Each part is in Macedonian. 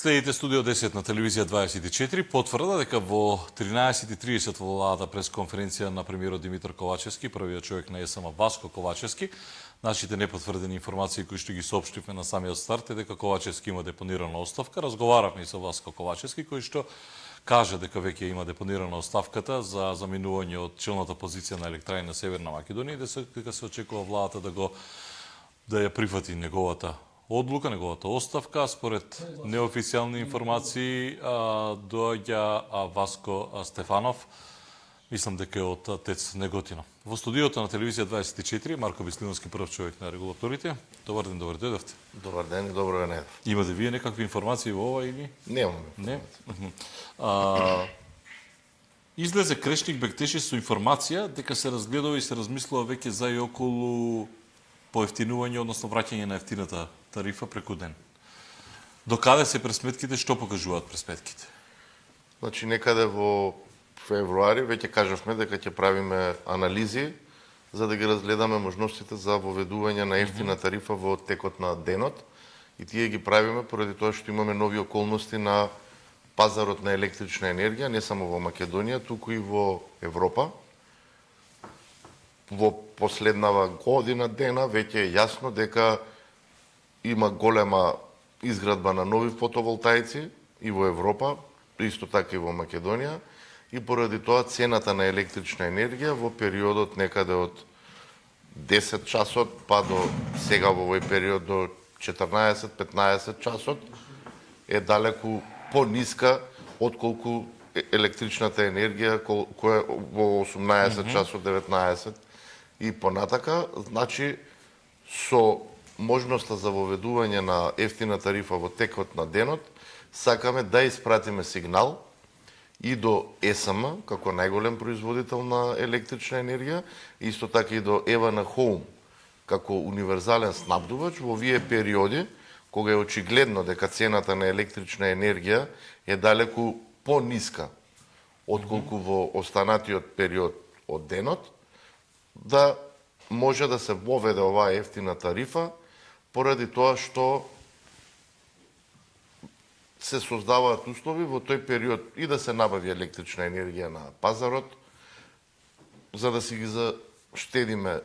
Следите Студио 10 на телевизија 24 потврда дека во 13:30 во владата пресконференција на премиерот Димитар Ковачевски, првиот човек на ЕСМ Васко Ковачевски, нашите непотврдени информации кои што ги соопштивме на самиот старт е дека Ковачевски има депонирана оставка. Разговаравме и со Васко Ковачевски кој што кажа дека веќе има депонирана оставката за заминување од челната позиција на Електраина Северна Македонија и дека се очекува владата да ја прифати неговата одлука, неговата оставка. Според неофицијални информации доаѓа Васко Стефанов, мислам дека е од ТЕЦ Неготино. Во студиото на телевизија 24 Марко Бислиновски, прв човек на регулаторите. Добар ден, добар дојдовте. Добар ден и добро венер. Имате вие некакви информации во ова или? Немаме. Не. Излезе Крешник Бектеши со информација дека се разгледува и се размислува веќе за и околу поевтинување, односно враќање на ефтината тарифа преку ден. До каде се пресметките, што покажуваат пресметките? Значи, некаде во февруари веќе кажавме дека ќе правиме анализи за да ги разгледаме можностите за воведување на ефтина тарифа во текот на денот и тие ги правиме поради тоа што имаме нови околности на пазарот на електрична енергија, не само во Македонија, туку и во Европа. Во последнава година дена веќе е јасно дека има голема изградба на нови фотоволтаици и во Европа, исто така и во Македонија, и поради тоа цената на електрична енергија во периодот некаде од 10 часот па до сега во овој период до 14-15 часот е далеку пониска отколку електричната енергија која во 18 часот, 19 и понатака. Значи, со можноста за воведување на ефтина тарифа во текот на денот, сакаме да испратиме сигнал и до ЕСМ, како најголем производител на електрична енергија, исто така и до Евана Хоум, како универзален снабдувач во овие периоди, кога е очигледно дека цената на електрична енергија е далеку пониска отколку во останатиот период од денот, да може да се воведе оваа ефтина тарифа, поради тоа што се создаваат услови во тој период и да се набави електрична енергија на пазарот, за да си ги заштедиме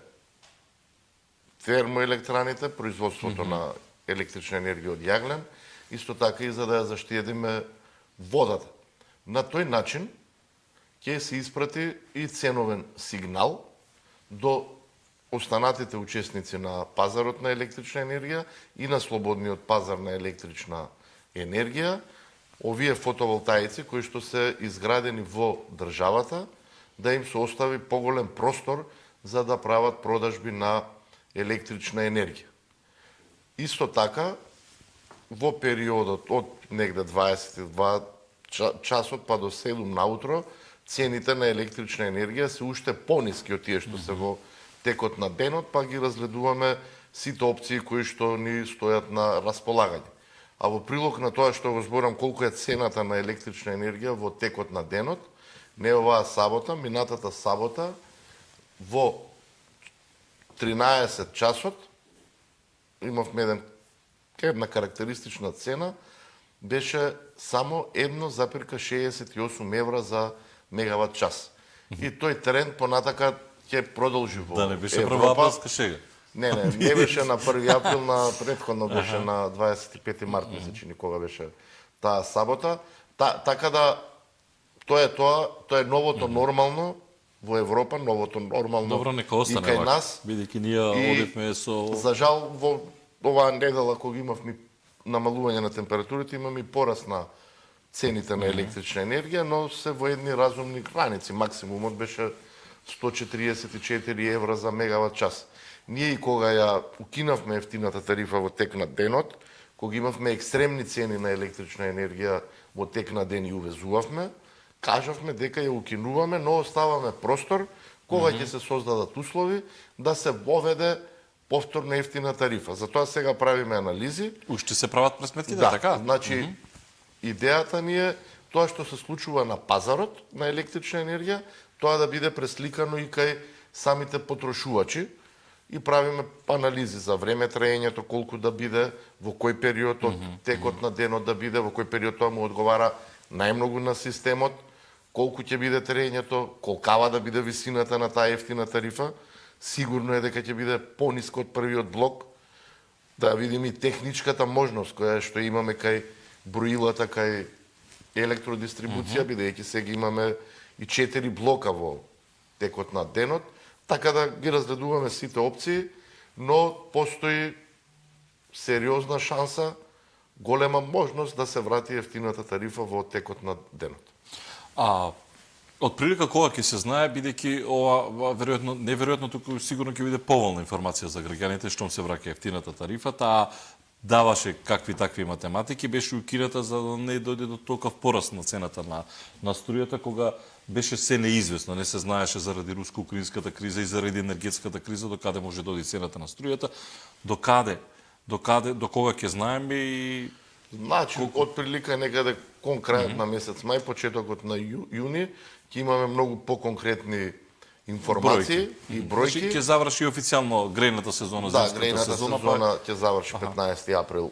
термоелектраните, производството на електрична енергија од јаглен, исто така и за да ја заштедиме водата. На тој начин ќе се испрати и ценовен сигнал до останатите учесници на пазарот на електрична енергија и на слободниот пазар на електрична енергија, овие фотоволтаици кои што се изградени во државата, да им се остави поголем простор за да прават продажби на електрична енергија. Исто така, во периодот од негде 22 часот па до 7 наутро, цените на електрична енергија се уште пониски од тие што се во текот на денот, па ги разгледуваме сите опции кои што ни стојат на располагање. А во прилог на тоа што го зборам колку е цената на електрична енергија во текот на денот, не оваа сабота, минатата сабота, во 13 часот, имавме една карактеристична цена, беше само 1,68 евра за мегават час. И тој тренд понатака ќе продолжи во Да не беше Европа. прва априлска шега. Не беше на 1 април, на претходно беше на 25 март, мисля, че никога беше таа сабота. Така да, тоа е новото нормално во Европа, новото нормално. Добро, нека остане и кај нас. Бидејќи ние одевме со... За жал, во оваа недела, кога имавме намалување на температурите, имаме и пораст на цените на електрична енергија, но се во едни разумни граници. Максимумот беше 144 евра за мегават час. Ние и кога ја укинавме ефтината тарифа во тек на денот, кога имавме екстремни цени на електрична енергија во тек на ден и увезувавме, кажавме дека ја укинуваме, но оставаме простор кога ќе се создадат услови да се воведе повторно ефтина тарифа. Затоа сега правиме анализи. Уште се прават пресметките, Да, така? значи, идејата ни е тоа што се случува на пазарот на електрична енергија, тоа да биде пресликано и кај самите потрошувачи и правиме анализи за време траењето, колку да биде, во кој период од текот на денот да биде, во кој период тоа му одговара најмногу на системот, колку ќе биде траењето, колкава да биде висината на таа ефтина тарифа. Сигурно е дека ќе биде пониско од првиот блок, да видиме и техничката можност која што имаме кај броилата, кај електродистрибуција, бидејќи сега имаме и 4 блока во текот на денот, така да ги разгледуваме сите опции, но постои сериозна шанса, голема можност да се врати ефтината тарифа во текот на денот. Од прилика кога ќе се знае, бидејќи ова веројатно, неверојатно, туку сигурно ќе биде поволна информација за граѓаните штом се враќа ефтината тарифа, таа даваше какви такви математики, беше укината за да не дојде до толков пораст на цената на струјата, кога беше се неизвестно, не се знаеше заради руско-украинската криза и заради енергетската криза до каде може да дојде цената на струјата, до кога ќе знаеме и Значи, од прилика некаде кон крајот на месец мај, почетокот на јуни, ќе имаме многу поконкретни информации и бројки. Значи, ќе заврши официјално грејната сезона, Да, зимската грејната сезона ќе заврши 15 април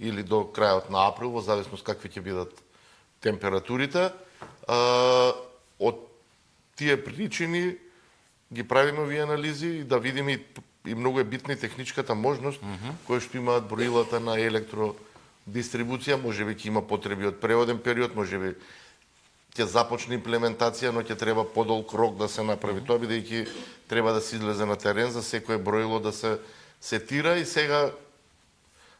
или до крајот на април, во зависност какви ќе бидат температурите. Од тие причини ги правиме овие анализи и да видиме и многу е битна и техничката можност која што имаат броилата на електродистрибуција, можеби ќе има потреби од преводен период, можеби ќе започне имплементација, но ќе треба подолг рок да се направи тоа, бидејќи треба да се излезе на терен за секое броило да се сетира и сега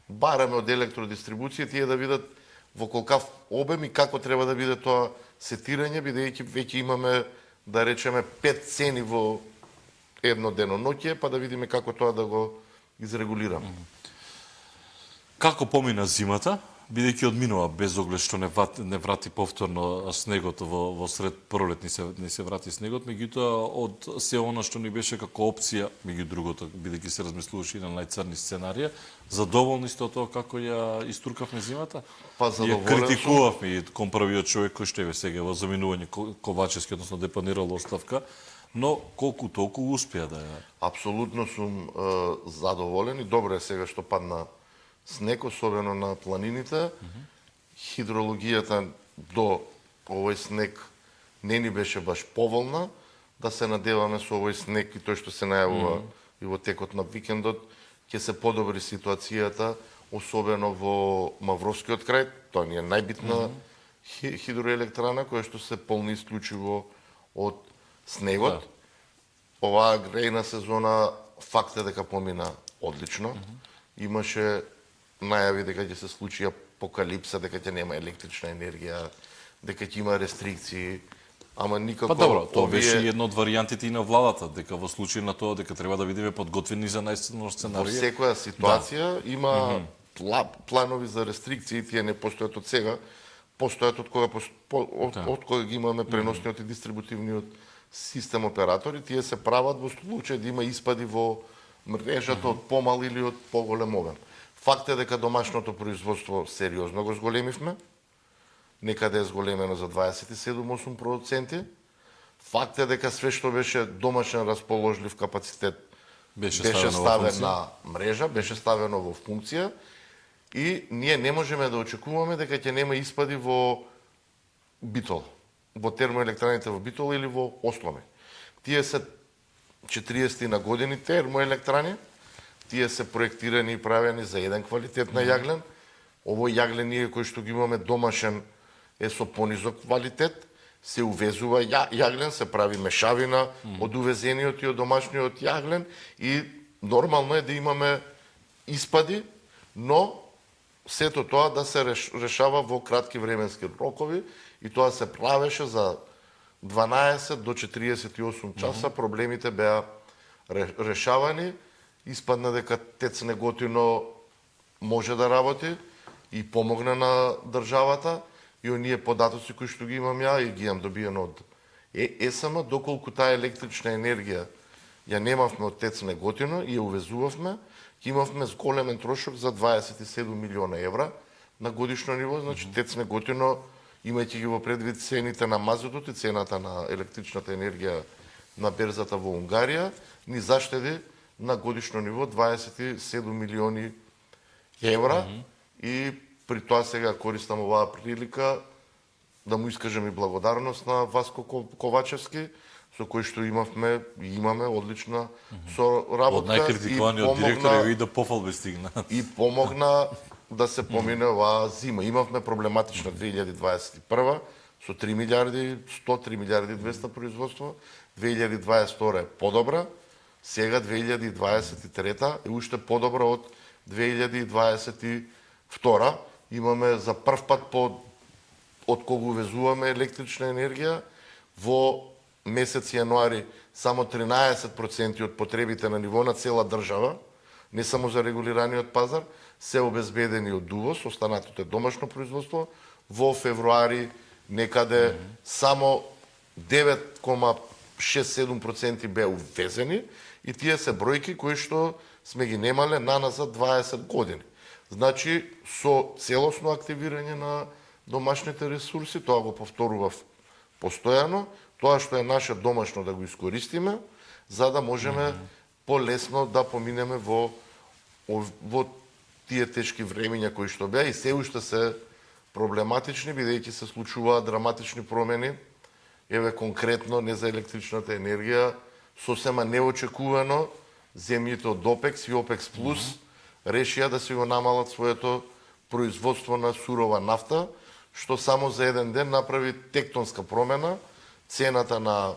бараме од електродистрибуција тие да видат во колкав обем и како треба да биде тоа сетирање, бидејќи веќе имаме, да речеме, 5 цени во едно деноноќе, па да видиме како тоа да го изрегулираме. Како помина зимата, бидејќи одминува без оглед што не врати повторно снегот во сред пролет не се врати снегот, меѓутоа од се она што ни беше како опција, меѓу другото, бидејќи се размислуваше и на најцрни сценарија, задоволни сте од тоа како ја истуркавме зимата? Па Ја задоволен критикувавме и кон првиот човек кој што е сега во заминување Ковачевски, односно депонирал оставка, но колку толку успеа да ја... Апсолутно сум задоволен и добро е сега што падна снег, особено на планините. Хидрологијата до овој снег не ни беше баш поволна, да се надеваме со овој снег и тој што се најавува и во текот на викендот, ќе се подобри ситуацијата, особено во Мавровскиот крај. Тоа ни е најбитна хидроелектрана која што се полни исклучиво од снегот. Оваа грејна сезона факт е дека помина одлично. Имаше најави дека ќе се случи апокалипса, дека ќе нема електрична енергија, дека ќе има рестрикции, ама никако... Па добро, тоа беше една од варијантите и на владата, дека во случај на тоа дека треба да бидеме подготвени за најцрно сценарија. Во секоја ситуација има планови за рестрикции, тие не постојат од сега, постојат од кога ги имаме преносниот и дистрибутивниот систем оператори, тие се прават во случај да има испади во мрежата од помал или од поголем обем. Факт е дека домашното производство сериозно го зголемивме, некаде е зголемено за 27,8%. Факт е дека све што беше домашен расположлив капацитет беше ставен на мрежа, беше ставено во функција и ние не можеме да очекуваме дека ќе нема испади во Битола, во термоелектраните во Битола или во Осломе. Тие се 40 на години термоелектрани, тие се проектирани и правени за еден квалитет на јаглен. Овој јаглен ние кој што ги имаме домашен е со понизок квалитет, се увезува јаглен, се прави мешавина од увезениот и од домашниот јаглен и нормално е да имаме испади, но сето тоа да се решава во кратки временски рокови и тоа се правеше за 12 до 48 часа. Проблемите беа решавани. Испадна дека ТЕЦ Неготино може да работи и помогна на државата и оние податоци кои што ги имам ја и ги имам добиено од ЕСМ, доколку таа електрична енергија ја немавме од ТЕЦ Неготино и ја увезувавме, имавме зголемен трошок за 27 милиона евра на годишно ниво. Значи ТЕЦ Неготино, имајќи ги во предвид цените на мазутот и цената на електричната енергија на берзата во Унгарија, ни заштеди на годишно ниво 27 милиони евра и при тоа сега користам оваа прилика да му искажам и благодарност на Васко Ковачевски, со кој што имавме и имаме одлична Од соработка најкритикуваниот директор и да пофалбе стигна. и помогна да се помине оваа зима. Имавме проблематична 2021 со 3 милиарди 100, 3 милиарди 200 производство, 2022 е подобра, сега 2023 е уште подобра од 2022. Имаме за прв пат од кога увезуваме електрична енергија во месец јануари само 13% од потребите на ниво на цела држава, не само за регулираниот пазар, се обезбедени од увоз, останатото е домашно производство. Во февруари некаде само 9,6-7% беа увезени и тие се бројки кои што сме ги немале наназад 20 години. Значи, со целосно активирање на домашните ресурси, тоа го повторував постојано, тоа што е наше домашно да го искористиме, за да можеме полесно да поминеме во тие тешки времења кои што беа и се уште се проблематични, бидејќи се случуваат драматични промени. Еве конкретно не за електричната енергија, сосема неочекувано земјите од ОПЕКС и ОПЕКС Плюс решија да си го намалат своето производство на сурова нафта, што само за еден ден направи тектонска промена. Цената на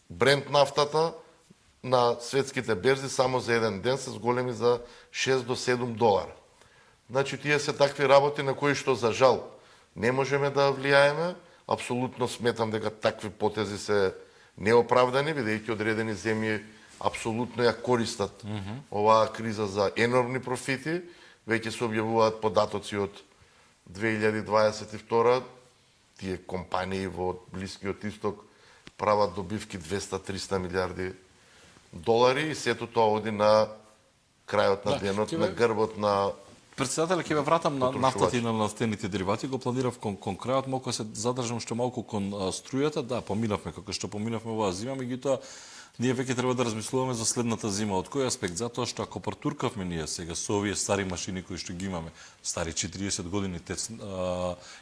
Брент нафтата на светските берзи само за еден ден се зголеми за 6 до 7 долара. Значи, тие се такви работи на кои што за жал не можеме да влијаеме. Апсолутно сметам дека такви потези се неоправдани, бидејќи одредени земји апсолутно ја користат оваа криза за енормни профити. Веќе се објавуваат податоци од 2022. Тие компании во Блискиот Исток прават добивки 200-300 милиарди долари и сето тоа оди на крајот на денот, на грбот на Председателе, ќе ве вратам на нафтата и на нафтените деривати. Го планирав кон крајот, малку се задржам уште малку кон струјата. Да, поминавме како што поминавме оваа зима, меѓутоа ние веќе треба да размислуваме за следната зима. Од кој аспект? Затоа што ако протуркавме ние сега со овие стари машини кои што ги имаме, стари 40 години,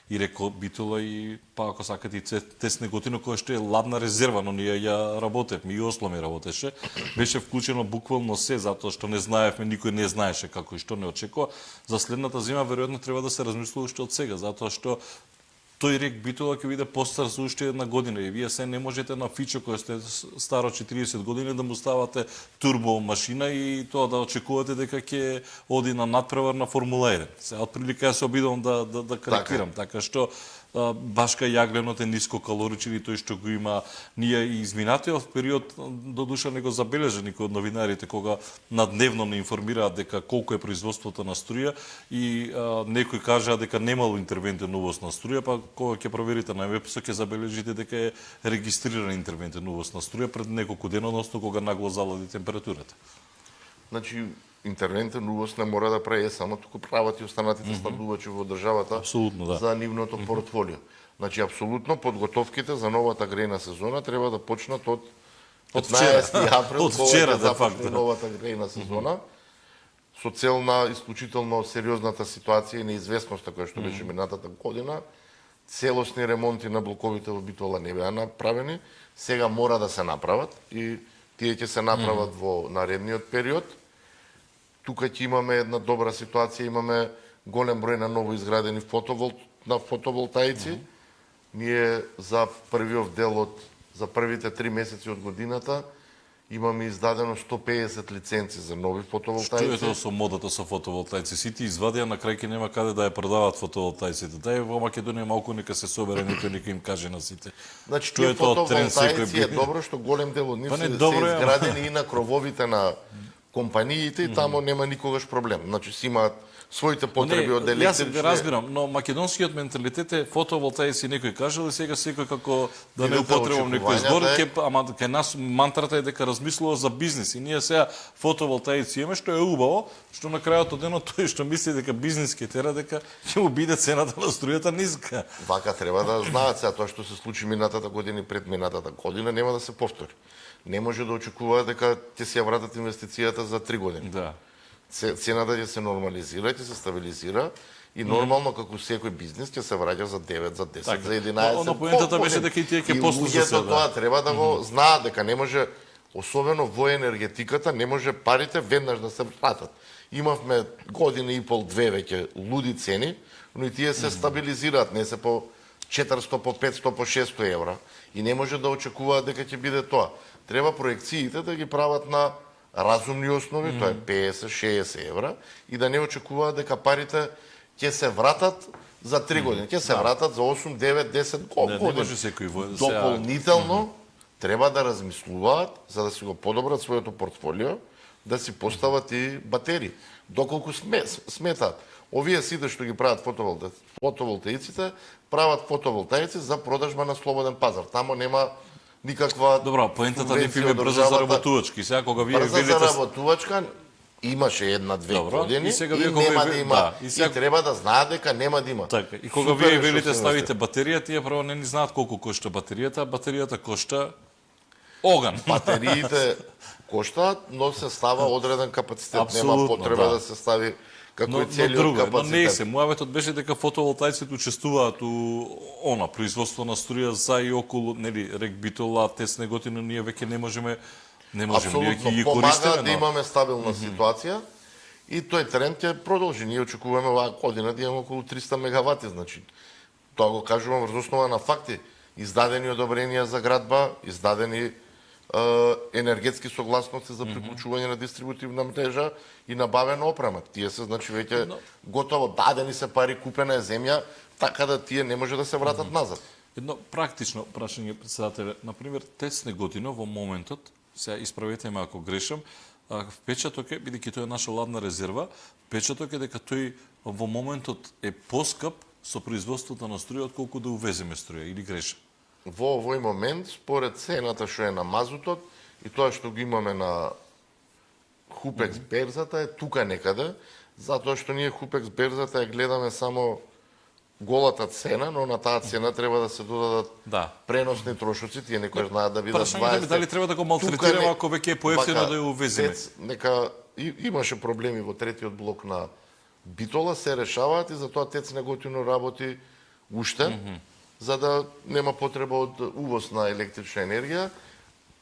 и Реко Битола и па ако сакате и Тес Неготино, која што е ладна резерва, но ние ја работевме и Осло работеше, беше вклучено буквално се, затоа што не знаевме, никој не знаеше како и што не очекува. За следната зима веројатно треба да се размислува уште од сега, затоа што тој Рек Битола ќе биде постар за уште една година и вие се не можете на Фичо кој сте старо 40 години да му ставате турбо машина и тоа да очекувате дека ќе оди на надпревар на Формула 1. Се отприлика ја се обидувам да карикирам, така што башка јагленот е нискокалоричен и тој што го има. Ние и изминатиот период до душа не го забележа никој од новинарите кога надневно не информираат дека колку е производството на струја и некој кажа дека немало интервентен увоз на струја, па кога ќе проверите на МВПС ќе забележите дека е регистриран интервентен увоз на струја пред неколку дена, односно кога нагло залади температурата. Значи, интервентен увоз не мора да прави само туку прават и останатите снабдувачи во државата да. за нивното портфолио. Значи, апсолутно подготовките за новата грејна сезона треба да почнат од 15 април, од вчера, да започне новата грејна сезона, со цел на исклучително сериозната ситуација и неизвестноста која што беше минатата година. Целосни ремонти на блоковите во Битола не беа направени, сега мора да се направат и тие ќе се направат во наредниот период. Тука ќе имаме една добра ситуација, имаме голем број на ново изградени фотоволтаици. Ние за првиот дел за првите 3 месеци од годината имаме издадено 150 лиценци за нови фотоволтаици. Што е тоа со модата со фотоволтаици? Сите извадија, на крај ќе нема каде да ја продават фотоволтаиците. Дај во Македонија малку нека се собере, нека им каже на сите. Значи, тие фотоволтаици е добро што голем дел од нив се изградени и на крововите на компаниите и тамо нема никогаш проблем. Значи си имаат своите потреби од Јас електрични. го разбирам, но македонскиот менталитет е фотоволтаици, некој кажал и сега секој како да не Видете, употребам некој збор, очекувањата е- ама кај нас мантрата е дека размислува за бизнис и ние сега фотоволтаици имаме, што е убаво, што на крајот од денот тој што мисли дека бизнис ќе тера дека ќе му биде цената на струјата ниска. Вака треба да знаат сега тоа што се случи минатата година и пред минатата година нема да се повтори. Не може да очекуваат дека ќе се ја вратат инвестицијата за 3 години. Да. Цената ќе се нормализира, ќе се стабилизира и нормално како секој бизнес ќе се враќа за 9, за 10, Така. за 11. Но поентата беше дека и тие ќе послушаат луѓето се, да. тоа треба да го знаат дека не може, особено во енергетиката, не може парите веднаш да се вратат. Имавме година и пол, две веќе луди цени, но и тие се стабилизираат, не се по 400, по 500, по 600 евра и не може да очекуваат дека ќе биде тоа. Треба проекциите да ги прават на разумни основи, тоа е 50-60 евра, и да не очекуваат дека парите ќе се вратат за 3 години, ќе се вратат за 8, 9, 10 Не години. може секој Дополнително треба да размислуваат за да си го подобрат своето портфолио, да си постават и батерии. Доколку сметаат. Овие сите што ги прават фотоволтаиците, прават фотоволтаици за продажба на слободен пазар. Тамо нема никаква Добро, поентата не субвенција е од брза државата. заработувачки. Сега кога вие Брза велите заработувачка имаше една-две Добро, години и и, сега вие кога нема ви- да има. да, И, и сега- треба да знаат дека нема да има. така, и кога Супер е вие што велите се ставите батерија, тие право не ни знаат колку кошта батеријата, а батеријата кошта оган. Батериите коштаат, но се става одреден капацитет. Апсолутно, Нема потреба да. да се стави како Но и целиот друго, но капацитет. не се. Муаветот беше дека фотоволтаиците учествуваат у производство на струја за и околу, нели, рек Битола, Тец Неготино, ние веќе не можеме ние Апсолутно ќе ги помага користиме, да имаме стабилна ситуација и тој тренд ќе продолжи. Ние очекуваме оваа година да имаме околу 300 мегавати, значи тоа го кажувам врз основа на факти. Издадени одобренија за градба, издадени енергетски согласности за приклучување на дистрибутивна мрежа и набавена опрема. Тие се значи веќе готово дадени се пари, купена е земја, така да тие не може да се вратат назад. Едно практично прашање, председателе. Например, Тец Неготино во моментот, сега исправете ме ако грешам, впечаток е, бидејќи тоа е наша ладна резерва, впечаток е дека тој во моментот е поскап со производството на струја отколку да увеземе струја, или грешам? Во овој момент, според цената што е на мазутот и тоа што го имаме на Хупекс берзата е тука некаде, затоа што ние Хупекс берзата ја гледаме само голата цена, но на таа цена треба да се додадат Да. преносни трошоци, тие некои знаат да бидат Прашањето е дали треба да го малтретираме ако веќе е поевтино Вака, да ја увеземе. Тец, нека имаше проблеми во третиот блок на Битола, се решаваат и затоа Тец Неготино работи уште, за да нема потреба од увоз на електрична енергија.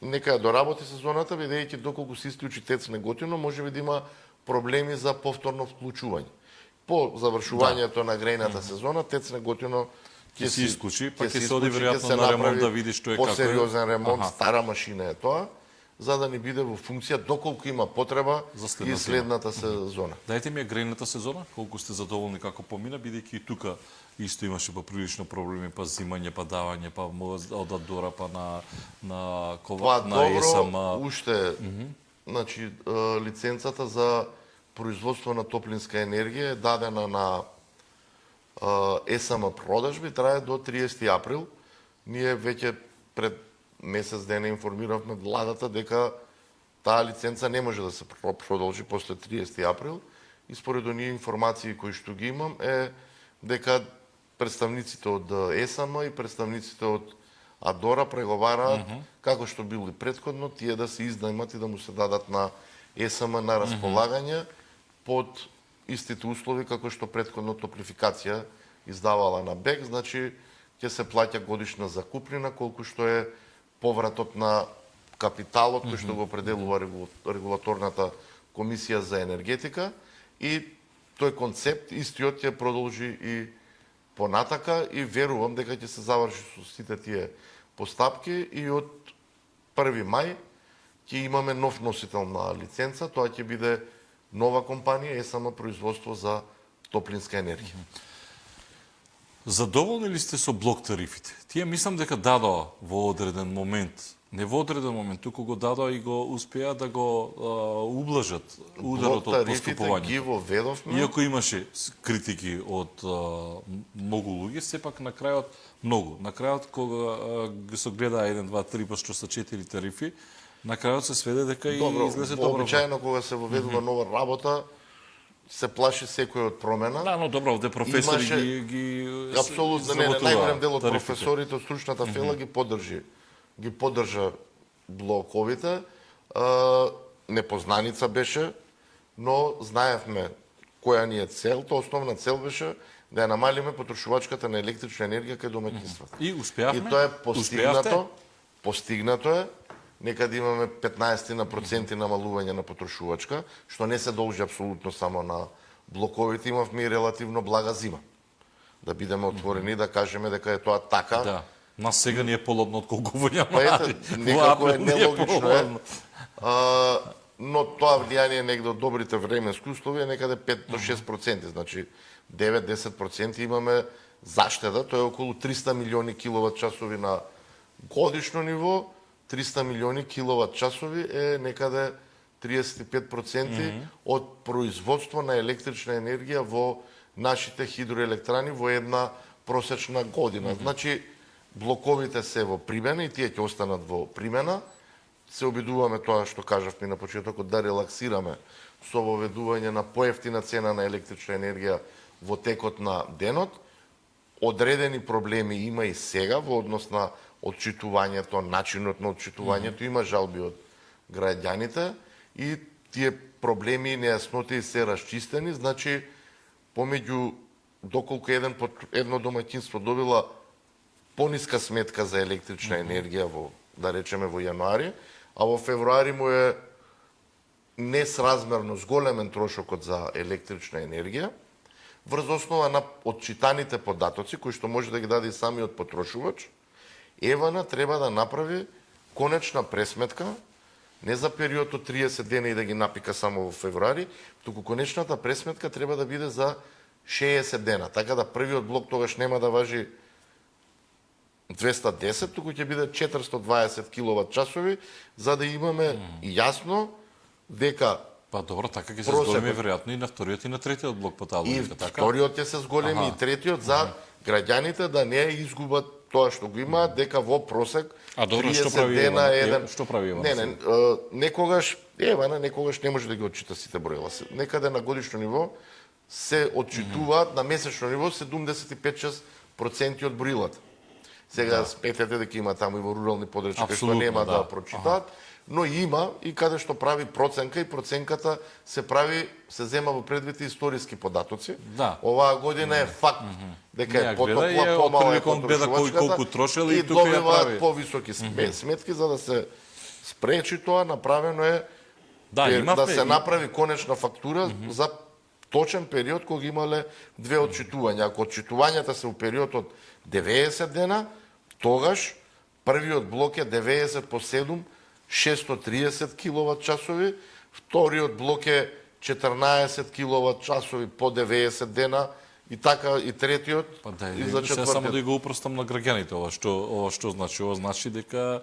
Нека ја доработи сезоната, бидејќи доколку се исклучи Тец Неготино, можеби да има проблеми за повторно вклучување. По завршувањето на грејната сезона, Тец Неготино Ќе се исклучи, па ќе се исклучи, оди ќе веројатно се на ремонт направи да види што е како е. По-сериозен ремонт, Аха. стара машина е тоа, за да ни биде во функција доколку има потреба За и следната следната сезона. Дајте ми ја грејната сезона, колку сте задоволни како помина, бидејќи и тука исто имаше поприлично проблеми, па зимање, па давање, па од Адора, па на Па на ЕСМ. добро, уште, значи, лиценцата за производство на топлинска енергија е дадена на ЕСМ продажби, трае до 30 април. Ние веќе пред месец дена информиравме владата дека таа лиценца не може да се продолжи после 30 април и според оние информации кои што ги имам е дека представниците од ЕСМ и представниците од Адора преговараат како што било и претходно, тие да се изнајмат и да му се дадат на ЕСМ на располагање под истите услови како што претходно Топлификација издавала на БЕК, значи ќе се плаќа годишна закупнина колку што е повратот на капиталот кој што го определува регулаторната комисија за енергетика и тој концепт истиот ќе продолжи и понатака и верувам дека ќе се заврши со сите тие постапки и од 1 мај ќе имаме нов носител на лиценца, тоа ќе биде нова компанија ЕСМ производство за топлинска енергија. Задоволни ли сте со блок тарифите? Тие мислам дека дадоа во одреден момент не во одреден момент, туку го дадоа и го успеа да го ублажат ударот од тарифите поступувањето. ги воведовме. Иако имаше критики од многу луѓе, сепак на крајот многу. На крајот кога ги се гледа 1, 2, 3, па што са 4 тарифи, на крајот се сведе дека и излезе добро. Обичајно кога се воведува нова работа, се плаши секој од промена. Да, но добро, овде професори Имаше- ги Апсолутно не, изработуваа најголем дел од тарифите. професорите од стручната фела ги поддржа блоковите. Непознаница беше, но знаевме која ни е цел. Тоа основна цел беше да ја намалиме потрошувачката на електрична енергија кај домаќинствата. И успеавме? И тоа е Успеавте? постигнато е. Некаде имаме 15% намалување на потрошувачка, што не се должи апсолутно само на блоковите, имавме и релативно блага зима. Да бидеме отворени, да кажеме дека е тоа така. Да. Нас сега ни е полудно отколку во Па јануари. ете, некако е Во април ни нелогично полудно. но тоа влијание негде од добрите временски услови е некаде 5 до 6%, значи 9-10% имаме заштеда, тоа е околу 300 милиони киловат часови на годишно ниво, 300 милиони киловат часови е некаде 35% од производство на електрична енергија во нашите хидроелектрани во една просечна година. Значи, блоковите се во примена и тие ќе останат во примена. Се обидуваме тоа што кажавме на почетокот да релаксираме со воведување на поевтина цена на електрична енергија во текот на денот. Одредени проблеми има и сега во однос на отчитувањето, начинот на отчитувањето, има жалби од граѓаните и тие проблеми и нејасноти се расчистени, значи помеѓу доколку едно домаќинство добила пониска сметка за електрична енергија во, да речеме, во јануари, а во февруари му е несразмерно зголемен трошокот за електрична енергија, врз основа на отчитаните податоци, кои што може да ги даде и самиот потрошувач, ЕВН треба да направи конечна пресметка, не за период од 30 дена и да ги напика само во февруари, туку конечната пресметка треба да биде за 60 дена, така да првиот блок тогаш нема да важи 210, туку ќе биде 420 киловат часови, за да имаме јасно дека Па добро, така ќе се Просекот. зголеми веројатно и на вториот и на третиот блок по таа и логика, така? вториот ќе се зголеми и третиот за граѓаните да не изгубат тоа што го имаат, дека во просек А добро, што 30 прави дена Евана? еден... Што прави Евана Не, не, некогаш Евана некогаш не може да ги отчита сите броила. Некаде на годишно ниво се отчитуваат, на месечно ниво 75-6% од броилата. Сега спетете дека има таму и во рурални подрачја кај што Апсолутно, нема да да. прочитаат, но има и каде што прави проценка и проценката се прави, се зема во предвид и историски податоци. Да. Оваа година е факт дека Не ја е гледа и потопла, е помала е отприликон гледа кој колку трошел и тука ја добиваат прави. повисоки сметки за да се спречи тоа. Направено е Да, да имавме се направи конечна фактура за точен период кога имале две отчитувања. Ако отчитувањата се у период од 90 дена, тогаш првиот блок е 90 по 7, 630 киловат часови, вториот блок е 14 киловат часови по 90 дена и така и третиот Па да, и за сега само да четвртиот. го упростам на граѓаните ова што значи. Ова значи дека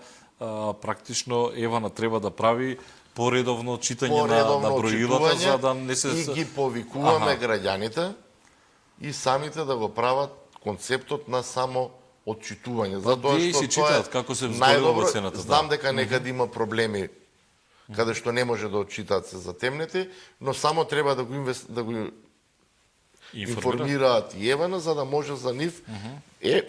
практично Евана треба да прави поредовно читање на броилата за да не се и ги повикуваме граѓаните и самите да го прават концептот на само отчитување. Затоа тие и што си тоа читаат е како се зголемува најдобро. цената, да. Знам дека некаде има проблеми каде што не може да отчитаат се затемнети, но само треба да го информираат и Евана за да може за нив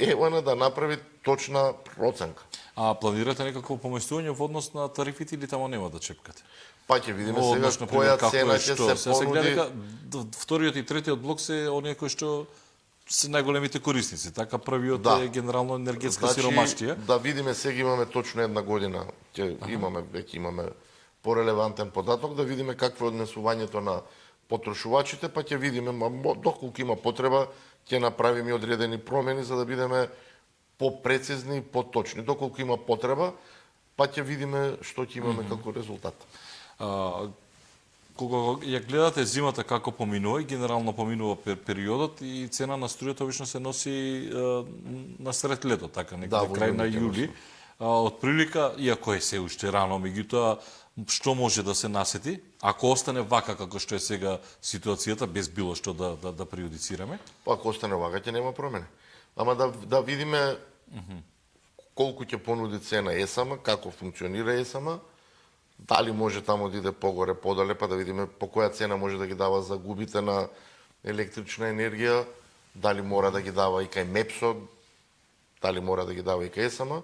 Евана да направи точна проценка. А планирате некакво поместување во однос на тарифите или тамо нема да чепкате? Па ќе видиме Во сега однос, например, која како цена е ќе што? се Сега се гледа понуди. дека вториот и третиот блок се оние кои што се најголемите корисници. Така првиот Да. е генерално енергетска Значи, сиромаштија. да видиме сега имаме точно една година. Веќе имаме порелевантен податок да видиме какво е однесувањето на потрошувачите, па ќе видиме доколку има потреба ќе направиме одредени промени за да бидеме попрецизни и поточни. Доколку има потреба, па ќе видиме што ќе имаме како резултат. Кога ја гледате зимата како поминува и генерално поминува периодот и цена на струјата обично се носи на сред лето, така некаде во крај на јули ќе јули. од прилика, иако е се уште рано, меѓутоа, што може да се насети, ако остане вака како што е сега ситуацијата, без било што да преюдицираме? Па ако остане вака, ќе нема промени. Ама да видиме колку ќе понуди цена ЕСАМ, како функционира ЕСАМ, дали може таму да иде погоре, подале, па да видиме по која цена може да ги дава за губите на електрична енергија, дали мора да ги дава и кај МЕПСО, дали мора да ги дава и кај ЕСАМ,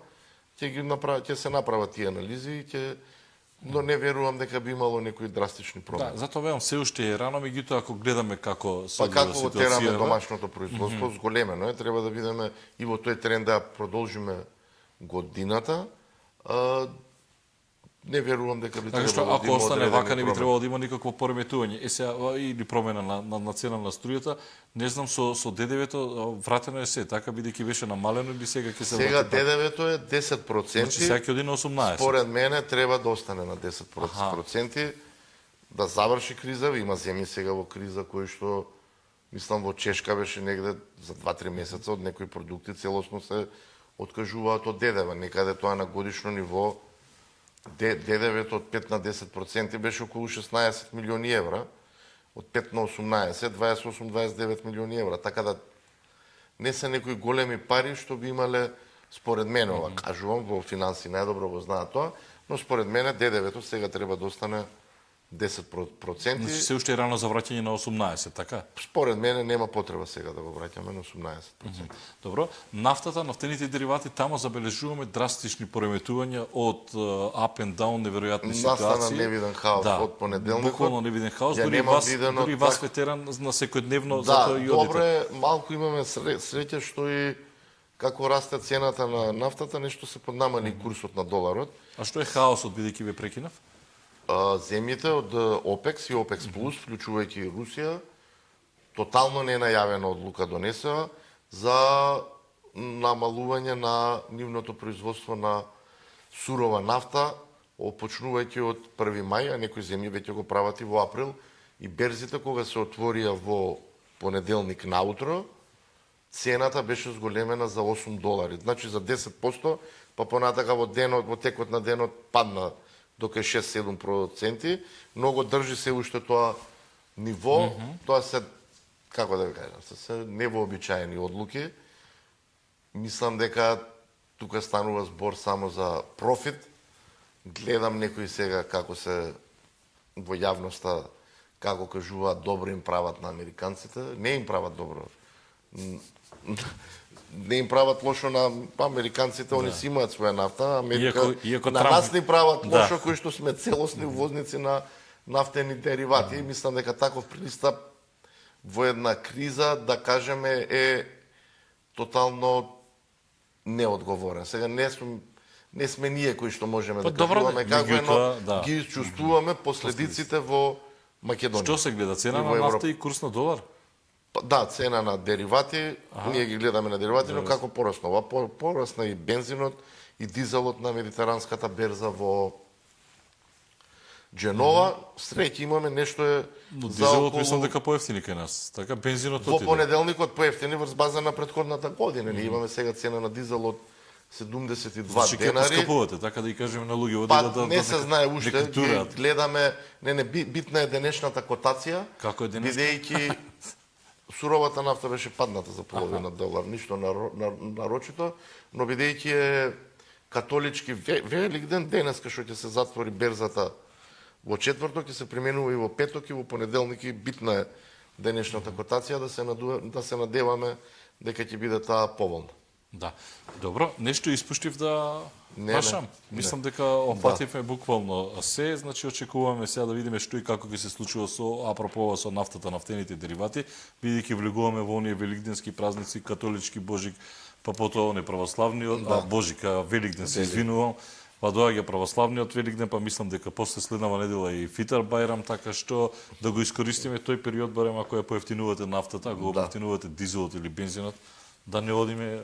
ќе се направат тие анализи и но не верувам дека би имало некои драстични промени. Да, затоа велам се уште е рано, меѓутоа ако гледаме како се Па одвива како го тераме ситуацијата, домашното производство, зголемено е, треба да видиме и во тој тренд да ја продолжиме годината. Не верувам дека би така што требало да ако има остане одредени вака не би промени. требало да има никакво пореметување. Сега или промена на цена на струјата, не знам со ДДВ-то вратено е се, така бидејќи беше намалено или сега ќе се Сега врати? ДДВ-то е 10%. Значи сега ќе оди на 18. Според мене треба да остане на 10%, да заврши криза. Има земји сега во криза кои што, мислам, во Чешка беше негде за 2-3 месеца од некои продукти целосно се откажуваат од ДДВ. Некаде тоа на годишно ниво ДДВ-то од 5 на 10% беше околу 16 милиони евра. Од 5 на 18, 28-29 милиони евра. Така да не се некои големи пари што би имале, според мене, ова кажувам, во финанси најдобро го знаат тоа, но според мене ДДВ-то сега треба да остане 10%. Значи се уште е рано за враќање на 18, така? Според мене нема потреба сега да го враќаме на 18%. Добро, нафтата, нафтените деривати, тамо забележуваме драстични пореметувања од up and down, неверојатни ситуации. Настана невиден хаос од понеделникот. Буквално невиден хаос, Ја дури немам вас, видено дури вас так- ветеран на секојдневно, Да, затоа и добро одите. е, малку имаме среќа што и како расте цената на нафтата, нешто се поднамали курсот на доларот. А што е хаосот, бидејќи ве прекинав? Земјите од ОПЕКС и ОПЕКС Плюс, вклучувајќи и Русија, тотално ненајавена одлука донесеа за намалување на нивното производство на сурова нафта, почнувајќи од 1 мај, а некои земји веќе го прават и во април, и берзите кога се отворија во понеделник наутро, цената беше зголемена за $8. Значи за 10%, па понатака во текот на денот падна до кај 6-7%. Многу држи се уште тоа ниво. Тоа се, како да ви кажам, се невообичаени одлуки. Мислам дека тука станува збор само за профит. Гледам некои сега како се во јавноста, како кажуваат добро им прават на американците. Не им прават добро. Не им прават лошо на американците, они си имаат своја нафта, Америка Иако на Трамп- нас ни прават Да. лошо, кои што сме целосни увозници на нафтени деривати. Мислам дека таков пристап во една криза, да кажеме, е тотално неодговорен. Сега не сме ние кои што можеме Па, да добро, кажуваме како е, но меѓутоа, да. ги чувствуваме последиците во Македонија. Што се гледа? Цена И во на Европа. нафта и курс на долар? Па, да, цена на деривати, ние ги гледаме на деривати, но како порасна? Ова порасна и бензинот и дизелот на медитеранската берза во Дженова. Среќа имаме нешто е Но за дизелот околу... мислам дека поевтини кај нас. Така бензинот Во отиде. понеделникот поевтини врз база на претходната година. Ние имаме сега цена на дизелот 72 Значи ќе денари. поскапувате, така да и кажеме на луѓето Па не се знае уште, ги кутураат. гледаме, битна е денешната котација, Како е денеска? бидејќи суровата нафта беше падната за половина долар, ништо нарочито, но бидејќи е католички Великден, денеска што ќе се затвори берзата во четврток, ќе се применува и во петок и во понеделник, и битна е денешната котација, да се надеваме дека ќе биде таа поволна. Да. Добро, нешто испуштив да Не, башам. не. Мислам дека опативме буквално се, значи очекуваме сега да видиме што и како ќе се случува со апропо со нафтата, нафтените деривати, бидејќи влегуваме во оние великденски празници, католички Божик, па потоа оние православниот, Божик, Великден се извинувам, па доаѓа православниот Великден, па мислам дека после следнава недела и Фитар Бајрам, така што да го искористиме тој период, барем ако ја поевтинувате нафтата, ако го поевтинувате дизелот или бензинот, да не одиме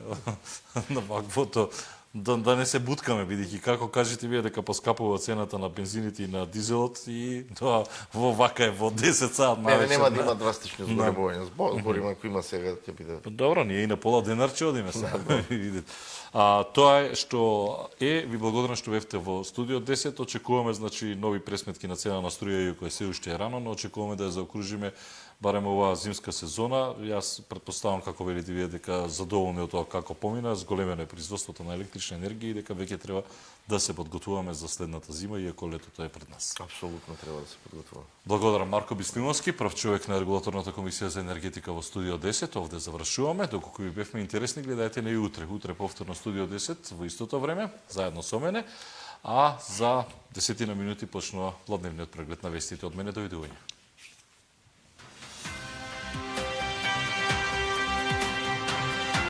на ваквото да не се буткаме, бидејќи како кажете вие дека поскапува цената на бензините и на дизелот и тоа во вака е во 10 саат Не, нема да на... има драстични згоревувања. Зборим ако има сега ќе биде. Па добро, ние и на пола денар ќе одиме сега. Тоа е што е, ви благодарам што бевте во студио 10, очекуваме значи нови пресметки на цена на струја, кој се уште е рано, но очекуваме да ја заокружиме барем оваа зимска сезона. Јас претпоставам како велите вие дека задоволни од тоа како помина, зголемено е производството на електрична енергија и дека веќе треба да се подготвуваме за следната зима, иако летото е пред нас. Апсолутно треба да се подготвуваме. Благодарам Марко Бислимовски, прв човек на Регулаторната комисија за енергетика во студио 10. Овде завршуваме. Доколку ви бевме интересни, гледајте на и утре. Утре повторно студио 10 во истото време, заедно со мене. А за 10 минути почнува владневниот преглед на вестите од мене. Довидување.